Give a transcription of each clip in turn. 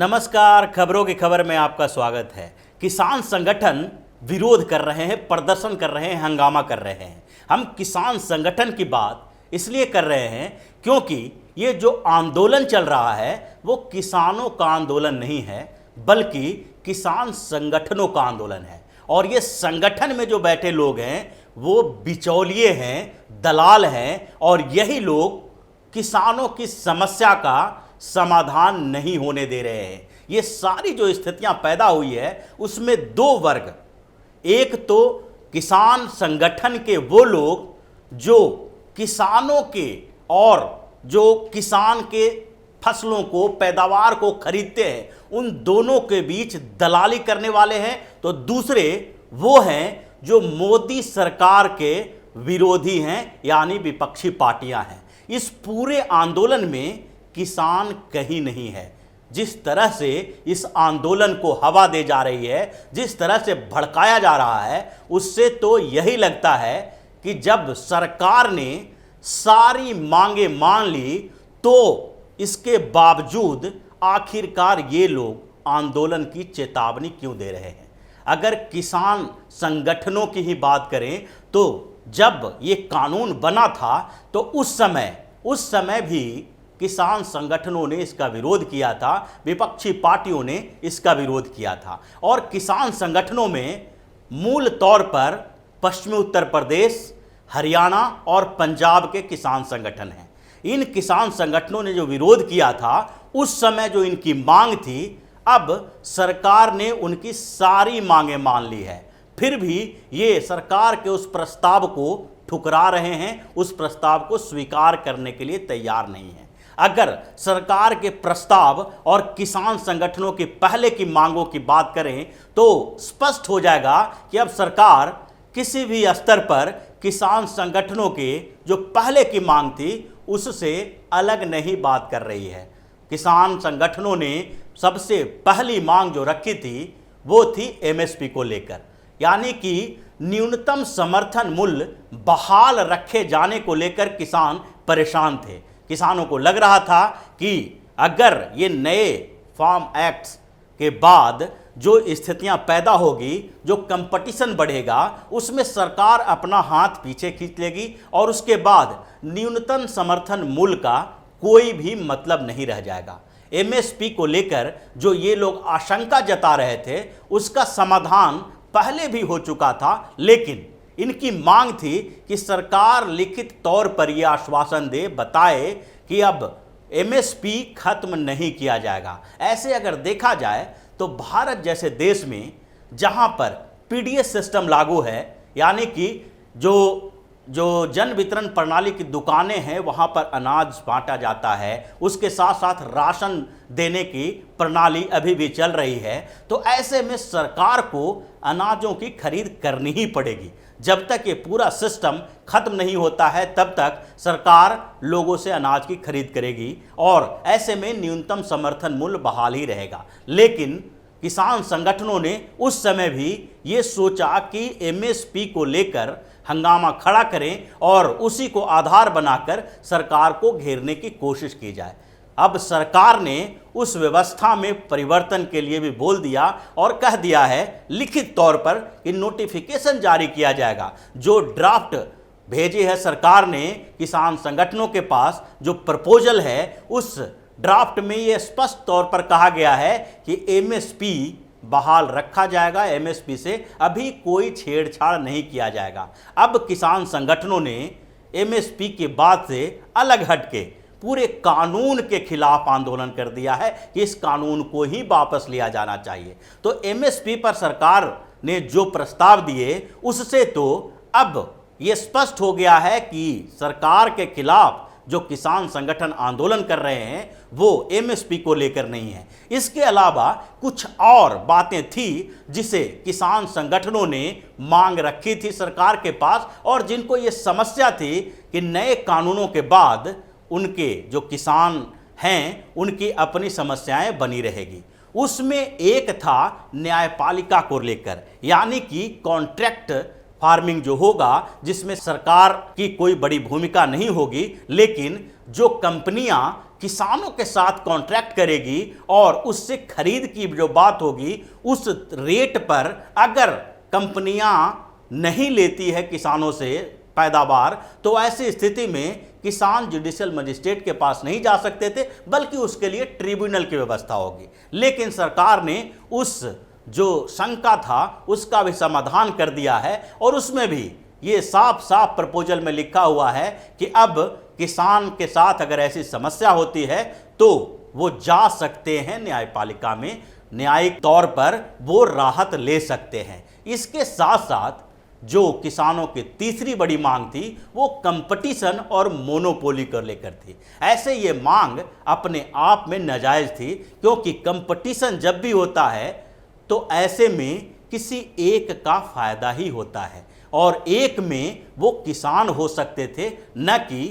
नमस्कार, खबरों की खबर में आपका स्वागत है। किसान संगठन विरोध कर रहे हैं, प्रदर्शन कर रहे हैं, हंगामा कर रहे हैं। हम किसान संगठन की बात इसलिए कर रहे हैं क्योंकि ये जो आंदोलन चल रहा है वो किसानों का आंदोलन नहीं है, बल्कि किसान संगठनों का आंदोलन है। और ये संगठन में जो बैठे लोग हैं वो बिचौलिए हैं, दलाल हैं, और यही लोग किसानों की समस्या का समाधान नहीं होने दे रहे हैं। ये सारी जो स्थितियां पैदा हुई है उसमें दो वर्ग, एक तो किसान संगठन के वो लोग जो किसानों के और जो किसान के फसलों को, पैदावार को खरीदते हैं, उन दोनों के बीच दलाली करने वाले हैं। तो दूसरे वो हैं जो मोदी सरकार के विरोधी हैं, यानी विपक्षी पार्टियां हैं। इस पूरे आंदोलन में किसान कहीं नहीं है। जिस तरह से इस आंदोलन को हवा दे जा रही है, जिस तरह से भड़काया जा रहा है, उससे तो यही लगता है कि जब सरकार ने सारी मांगे मान ली तो इसके बावजूद आखिरकार ये लोग आंदोलन की चेतावनी क्यों दे रहे हैं। अगर किसान संगठनों की ही बात करें तो जब ये कानून बना था तो उस समय भी किसान संगठनों ने इसका विरोध किया था, विपक्षी पार्टियों ने इसका विरोध किया था। और किसान संगठनों में मूल तौर पर पश्चिमी उत्तर प्रदेश, हरियाणा और पंजाब के किसान संगठन हैं। इन किसान संगठनों ने जो विरोध किया था, उस समय जो इनकी मांग थी, अब सरकार ने उनकी सारी मांगें मान ली है। फिर भी ये सरकार के उस प्रस्ताव को ठुकरा रहे हैं, उस प्रस्ताव को स्वीकार करने के लिए तैयार नहीं है। अगर सरकार के प्रस्ताव और किसान संगठनों की पहले की मांगों की बात करें तो स्पष्ट हो जाएगा कि अब सरकार किसी भी स्तर पर किसान संगठनों के जो पहले की मांग थी उससे अलग नहीं बात कर रही है। किसान संगठनों ने सबसे पहली मांग जो रखी थी वो थी एमएसपी को लेकर, यानी कि न्यूनतम समर्थन मूल्य बहाल रखे जाने को लेकर किसान परेशान थे। किसानों को लग रहा था कि अगर ये नए फार्म एक्ट्स के बाद जो स्थितियां पैदा होगी, जो कंपटीशन बढ़ेगा, उसमें सरकार अपना हाथ पीछे खींच लेगी और उसके बाद न्यूनतम समर्थन मूल्य का कोई भी मतलब नहीं रह जाएगा। एमएसपी को लेकर जो ये लोग आशंका जता रहे थे उसका समाधान पहले भी हो चुका था, लेकिन इनकी मांग थी कि सरकार लिखित तौर पर यह आश्वासन दे, बताए कि अब एमएसपी खत्म नहीं किया जाएगा। ऐसे अगर देखा जाए तो भारत जैसे देश में जहां पर पीडीएस सिस्टम लागू है, यानी कि जो जन वितरण प्रणाली की दुकानें हैं वहां पर अनाज बांटा जाता है, उसके साथ साथ राशन देने की प्रणाली अभी भी चल रही है, तो ऐसे में सरकार को अनाजों की खरीद करनी ही पड़ेगी। जब तक ये पूरा सिस्टम खत्म नहीं होता है तब तक सरकार लोगों से अनाज की खरीद करेगी और ऐसे में न्यूनतम समर्थन मूल्य बहाल ही रहेगा। लेकिन किसान संगठनों ने उस समय भी ये सोचा कि एमएसपी को लेकर हंगामा खड़ा करें और उसी को आधार बनाकर सरकार को घेरने की कोशिश की जाए। अब सरकार ने उस व्यवस्था में परिवर्तन के लिए भी बोल दिया और कह दिया है लिखित तौर पर कि नोटिफिकेशन जारी किया जाएगा। जो ड्राफ्ट भेजी है सरकार ने किसान संगठनों के पास, जो प्रपोजल है, उस ड्राफ्ट में ये स्पष्ट तौर पर कहा गया है कि एमएसपी बहाल रखा जाएगा, एमएसपी से अभी कोई छेड़छाड़ नहीं किया जाएगा। अब किसान संगठनों ने एमएसपी की बात से अलग हटके पूरे कानून के खिलाफ आंदोलन कर दिया है कि इस कानून को ही वापस लिया जाना चाहिए। तो एमएसपी पर सरकार ने जो प्रस्ताव दिए उससे तो अब ये स्पष्ट हो गया है कि सरकार के खिलाफ जो किसान संगठन आंदोलन कर रहे हैं वो एमएसपी को लेकर नहीं है। इसके अलावा कुछ और बातें थी जिसे किसान संगठनों ने मांग रखी थी सरकार के पास और जिनको ये समस्या थी कि नए कानूनों के बाद उनके जो किसान हैं उनकी अपनी समस्याएं बनी रहेगी। उसमें एक था न्यायपालिका को लेकर, यानी कि कॉन्ट्रैक्ट फार्मिंग जो होगा जिसमें सरकार की कोई बड़ी भूमिका नहीं होगी, लेकिन जो कंपनियां किसानों के साथ कॉन्ट्रैक्ट करेगी और उससे खरीद की जो बात होगी उस रेट पर अगर कंपनियां नहीं लेती है किसानों से पैदावार, तो ऐसी स्थिति में किसान जुडिशियल मजिस्ट्रेट के पास नहीं जा सकते थे, बल्कि उसके लिए ट्रिब्यूनल की व्यवस्था होगी। लेकिन सरकार ने उस जो शंका था उसका भी समाधान कर दिया है और उसमें भी ये साफ साफ प्रपोजल में लिखा हुआ है कि अब किसान के साथ अगर ऐसी समस्या होती है तो वो जा सकते हैं न्यायपालिका में, न्यायिक तौर पर वो राहत ले सकते हैं। इसके साथ साथ जो किसानों की तीसरी बड़ी मांग थी वो कंपटीशन और मोनोपोली को लेकर थी। ऐसे ये मांग अपने आप में नाजायज थी, क्योंकि कंपटीशन जब भी होता है तो ऐसे में किसी एक का फायदा ही होता है और एक में वो किसान हो सकते थे, न कि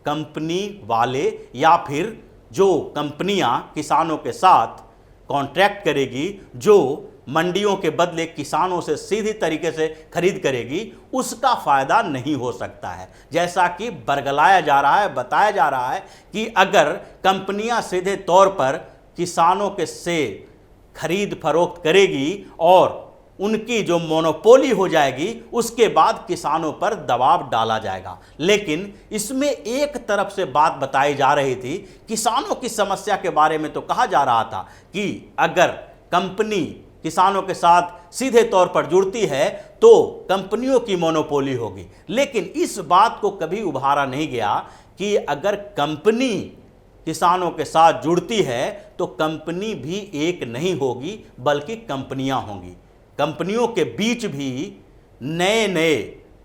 कंपनी वाले या फिर जो कंपनियां किसानों के साथ कॉन्ट्रैक्ट करेगी, जो मंडियों के बदले किसानों से सीधी तरीके से खरीद करेगी, उसका फायदा नहीं हो सकता है। जैसा कि बरगलाया जा रहा है, बताया जा रहा है कि अगर कंपनियां सीधे तौर पर किसानों के से खरीद फरोख्त करेगी और उनकी जो मोनोपोली हो जाएगी, उसके बाद किसानों पर दबाव डाला जाएगा। लेकिन इसमें एक तरफ से बात बताई जा रही थी, किसानों की समस्या के बारे में तो कहा जा रहा था कि अगर कंपनी किसानों के साथ सीधे तौर पर जुड़ती है तो कंपनियों की मोनोपोली होगी। लेकिन इस बात को कभी उभारा नहीं गया कि अगर कंपनी किसानों के साथ जुड़ती है तो कंपनी भी एक नहीं होगी, बल्कि कंपनियां होंगी। कंपनियों के बीच भी नए नए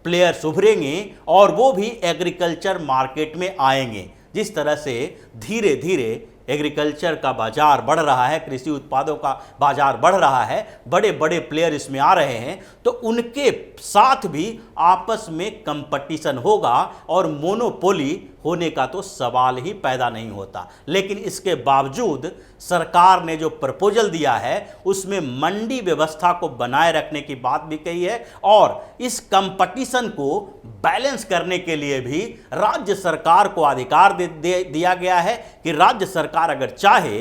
प्लेयर्स उभरेंगे और वो भी एग्रीकल्चर मार्केट में आएंगे। जिस तरह से धीरे धीरे एग्रीकल्चर का बाजार बढ़ रहा है, कृषि उत्पादों का बाजार बढ़ रहा है, बड़े बड़े प्लेयर इसमें आ रहे हैं, तो उनके साथ भी आपस में कंपटीशन होगा और मोनोपोली होने का तो सवाल ही पैदा नहीं होता। लेकिन इसके बावजूद सरकार ने जो प्रपोजल दिया है उसमें मंडी व्यवस्था को बनाए रखने की बात भी कही है और इस कंपटीशन को बैलेंस करने के लिए भी राज्य सरकार को अधिकार दिया गया है कि राज्य सरकार अगर चाहे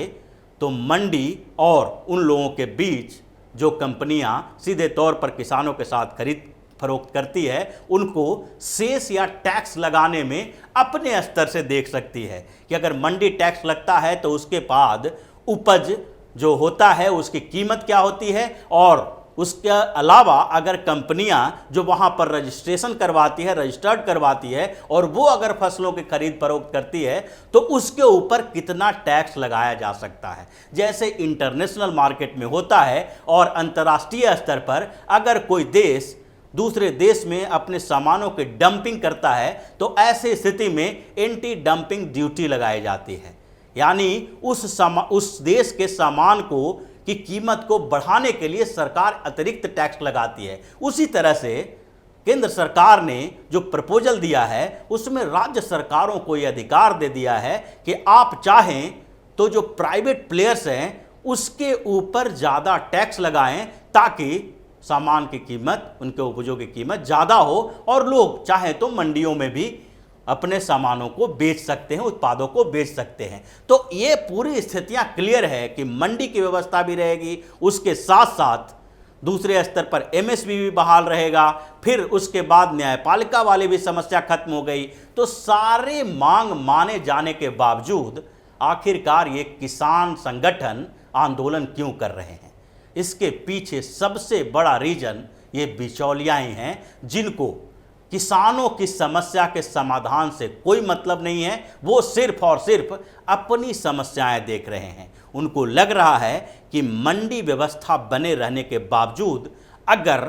तो मंडी और उन लोगों के बीच जो कंपनियां सीधे तौर पर किसानों के साथ खरीद फरोख्त करती है उनको सेस या टैक्स लगाने में अपने स्तर से देख सकती है कि अगर मंडी टैक्स लगता है तो उसके बाद उपज जो होता है उसकी कीमत क्या होती है, और उसके अलावा अगर कंपनियां जो वहां पर रजिस्ट्रेशन करवाती है, रजिस्टर्ड करवाती है और वो अगर फसलों की खरीद फरोख्त करती है तो उसके ऊपर कितना टैक्स लगाया जा सकता है। जैसे इंटरनेशनल मार्केट में होता है और अंतर्राष्ट्रीय स्तर पर अगर कोई देश दूसरे देश में अपने सामानों की डंपिंग करता है तो ऐसे स्थिति में एंटी डंपिंग ड्यूटी लगाई जाती है, यानी उस देश के सामान को की कीमत को बढ़ाने के लिए सरकार अतिरिक्त टैक्स लगाती है। उसी तरह से केंद्र सरकार ने जो प्रपोजल दिया है उसमें राज्य सरकारों को यह अधिकार दे दिया है कि आप चाहें तो जो प्राइवेट प्लेयर्स हैं उसके ऊपर ज़्यादा टैक्स लगाएं ताकि सामान की कीमत, उनके उपजों की कीमत ज़्यादा हो और लोग चाहें तो मंडियों में भी अपने सामानों को बेच सकते हैं, उत्पादों को बेच सकते हैं। तो ये पूरी स्थितियां क्लियर है कि मंडी की व्यवस्था भी रहेगी, उसके साथ साथ दूसरे स्तर पर एमएसपी भी बहाल रहेगा, फिर उसके बाद न्यायपालिका वाली भी समस्या खत्म हो गई। तो सारे मांग माने जाने के बावजूद आखिरकार ये किसान संगठन आंदोलन क्यों कर रहे हैं, इसके पीछे सबसे बड़ा रीजन ये बिचौलियाँ ही हैं जिनको किसानों की समस्या के समाधान से कोई मतलब नहीं है। वो सिर्फ और सिर्फ अपनी समस्याएं देख रहे हैं। उनको लग रहा है कि मंडी व्यवस्था बने रहने के बावजूद अगर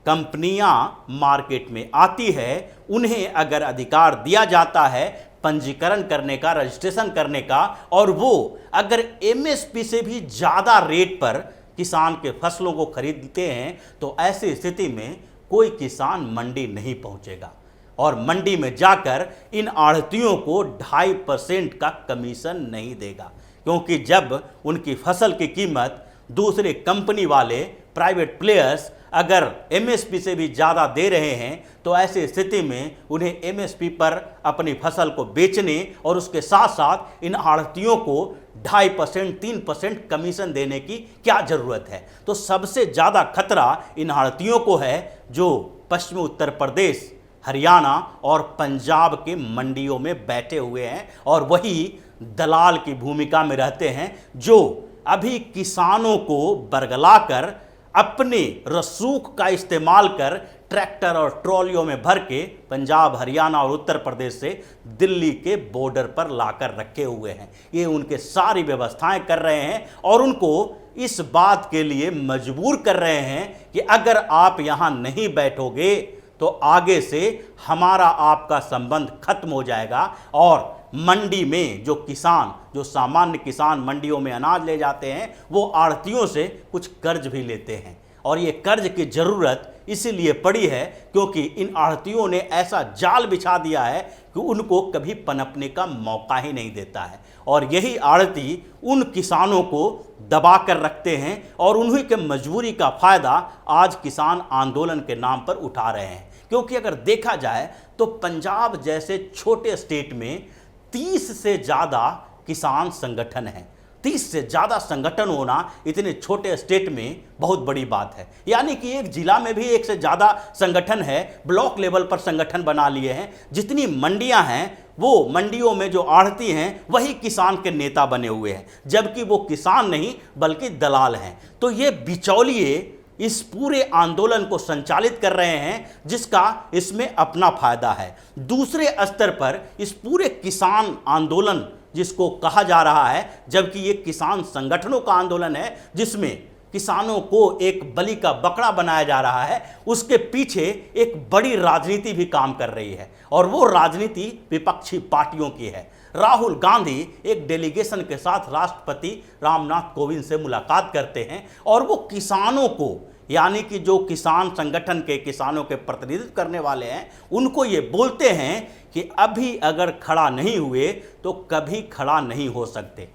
कंपनियां मार्केट में आती है, उन्हें अगर अधिकार दिया जाता है पंजीकरण करने का, रजिस्ट्रेशन करने का, और वो अगर एमएसपी से भी ज़्यादा रेट पर किसान के फसलों को खरीदते हैं तो ऐसी स्थिति में कोई किसान मंडी नहीं पहुंचेगा और मंडी में जाकर इन आढ़तियों को 2.5% का कमीशन नहीं देगा, क्योंकि जब उनकी फसल की कीमत दूसरे कंपनी वाले प्राइवेट प्लेयर्स अगर एमएसपी से भी ज़्यादा दे रहे हैं तो ऐसी स्थिति में उन्हें एमएसपी पर अपनी फसल को बेचने और उसके साथ साथ इन आढ़तियों को 2.5% 3% कमीशन देने की क्या ज़रूरत है। तो सबसे ज़्यादा खतरा इन आढ़तियों को है जो पश्चिमी उत्तर प्रदेश, हरियाणा और पंजाब के मंडियों में बैठे हुए हैं और वही दलाल की भूमिका में रहते हैं, जो अभी किसानों को बरगलाकर अपने रसूख का इस्तेमाल कर ट्रैक्टर और ट्रॉलियों में भर के पंजाब, हरियाणा और उत्तर प्रदेश से दिल्ली के बॉर्डर पर लाकर रखे हुए हैं। ये उनके सारी व्यवस्थाएं कर रहे हैं और उनको इस बात के लिए मजबूर कर रहे हैं कि अगर आप यहाँ नहीं बैठोगे तो आगे से हमारा आपका संबंध खत्म हो जाएगा। और मंडी में जो सामान्य किसान मंडियों में अनाज ले जाते हैं वो आढ़तियों से कुछ कर्ज भी लेते हैं और ये कर्ज की ज़रूरत इसीलिए पड़ी है क्योंकि इन आढ़तियों ने ऐसा जाल बिछा दिया है कि उनको कभी पनपने का मौका ही नहीं देता है। और यही आढ़ती उन किसानों को दबा कर रखते हैं और उन्हीं के मजबूरी का फ़ायदा आज किसान आंदोलन के नाम पर उठा रहे हैं। क्योंकि अगर देखा जाए तो पंजाब जैसे छोटे स्टेट में 30 से ज़्यादा किसान संगठन हैं। 30 से ज़्यादा संगठन होना इतने छोटे स्टेट में बहुत बड़ी बात है। यानी कि एक जिला में भी एक से ज़्यादा संगठन है, ब्लॉक लेवल पर संगठन बना लिए हैं। जितनी मंडियां हैं वो मंडियों में जो आढ़ती हैं वही किसान के नेता बने हुए हैं, जबकि वो किसान नहीं बल्कि दलाल हैं। तो ये बिचौलिए इस पूरे आंदोलन को संचालित कर रहे हैं जिसका इसमें अपना फायदा है। दूसरे स्तर पर इस पूरे किसान आंदोलन जिसको कहा जा रहा है, जबकि ये किसान संगठनों का आंदोलन है जिसमें किसानों को एक बलि का बकरा बनाया जा रहा है, उसके पीछे एक बड़ी राजनीति भी काम कर रही है और वो राजनीति विपक्षी पार्टियों की है। राहुल गांधी एक डेलीगेशन के साथ राष्ट्रपति रामनाथ कोविंद से मुलाकात करते हैं और वो किसानों को, यानी कि जो किसान संगठन के किसानों के प्रतिनिधित्व करने वाले हैं, उनको ये बोलते हैं कि अभी अगर खड़ा नहीं हुए तो कभी खड़ा नहीं हो सकते।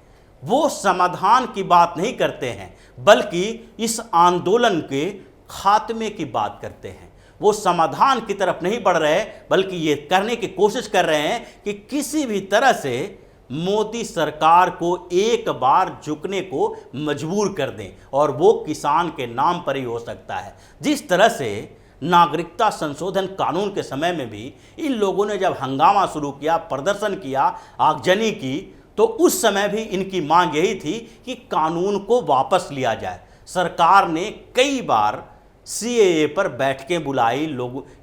वो समाधान की बात नहीं करते हैं बल्कि इस आंदोलन के खात्मे की बात करते हैं। वो समाधान की तरफ नहीं बढ़ रहे बल्कि ये करने की कोशिश कर रहे हैं कि किसी भी तरह से मोदी सरकार को एक बार झुकने को मजबूर कर दें और वो किसान के नाम पर ही हो सकता है। जिस तरह से नागरिकता संशोधन कानून के समय में भी इन लोगों ने जब हंगामा शुरू किया, प्रदर्शन किया, आगजनी की, तो उस समय भी इनकी मांग यही थी कि कानून को वापस लिया जाए। सरकार ने कई बार सीएए पर बैठकें बुलाई,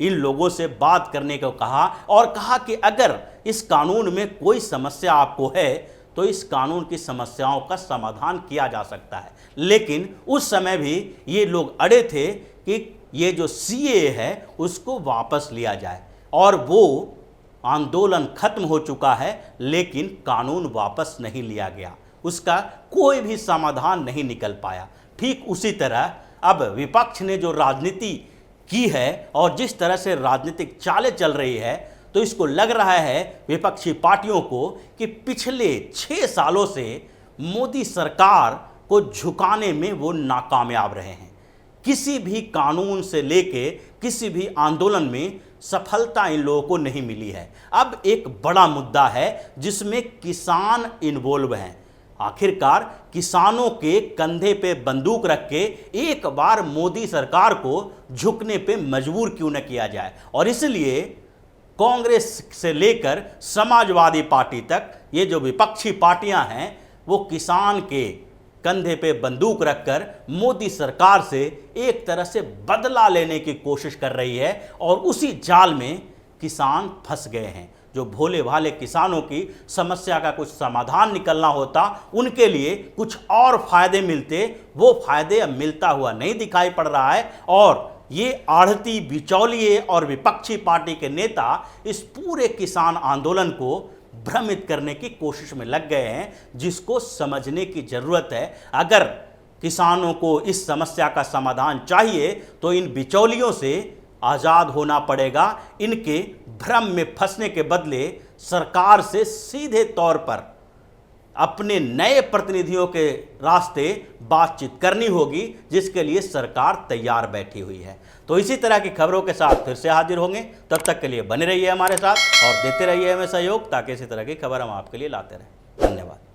इन लोगों से बात करने को कहा और कहा कि अगर इस कानून में कोई समस्या आपको है तो इस कानून की समस्याओं का समाधान किया जा सकता है। लेकिन उस समय भी ये लोग अड़े थे कि ये जो सीएए है उसको वापस लिया जाए और वो आंदोलन खत्म हो चुका है लेकिन कानून वापस नहीं लिया गया, उसका कोई भी समाधान नहीं निकल पाया। ठीक उसी तरह अब विपक्ष ने जो राजनीति की है और जिस तरह से राजनीतिक चालें चल रही है, तो इसको लग रहा है विपक्षी पार्टियों को कि पिछले 6 सालों से मोदी सरकार को झुकाने में वो नाकामयाब रहे हैं। किसी भी कानून से लेके किसी भी आंदोलन में सफलता इन लोगों को नहीं मिली है। अब एक बड़ा मुद्दा है जिसमें किसान इन्वॉल्व हैं। आखिरकार किसानों के कंधे पे बंदूक रख के एक बार मोदी सरकार को झुकने पे मजबूर क्यों न किया जाए। और इसलिए कांग्रेस से लेकर समाजवादी पार्टी तक ये जो विपक्षी पार्टियां हैं वो किसान के कंधे पे बंदूक रखकर मोदी सरकार से एक तरह से बदला लेने की कोशिश कर रही है और उसी जाल में किसान फंस गए हैं। जो भोले भाले किसानों की समस्या का कुछ समाधान निकलना होता, उनके लिए कुछ और फायदे मिलते, वो फायदे अब मिलता हुआ नहीं दिखाई पड़ रहा है। और ये आढ़ती, बिचौलिए और विपक्षी पार्टी के नेता इस पूरे किसान आंदोलन को भ्रमित करने की कोशिश में लग गए हैं, जिसको समझने की जरूरत है। अगर किसानों को इस समस्या का समाधान चाहिए तो इन बिचौलियों से आज़ाद होना पड़ेगा। इनके भ्रम में फंसने के बदले सरकार से सीधे तौर पर अपने नए प्रतिनिधियों के रास्ते बातचीत करनी होगी, जिसके लिए सरकार तैयार बैठी हुई है। तो इसी तरह की खबरों के साथ फिर से हाजिर होंगे। तब तक के लिए बने रहिए हमारे साथ और देते रहिए हमें सहयोग, ताकि इसी तरह की खबर हम आपके लिए लाते रहें। धन्यवाद।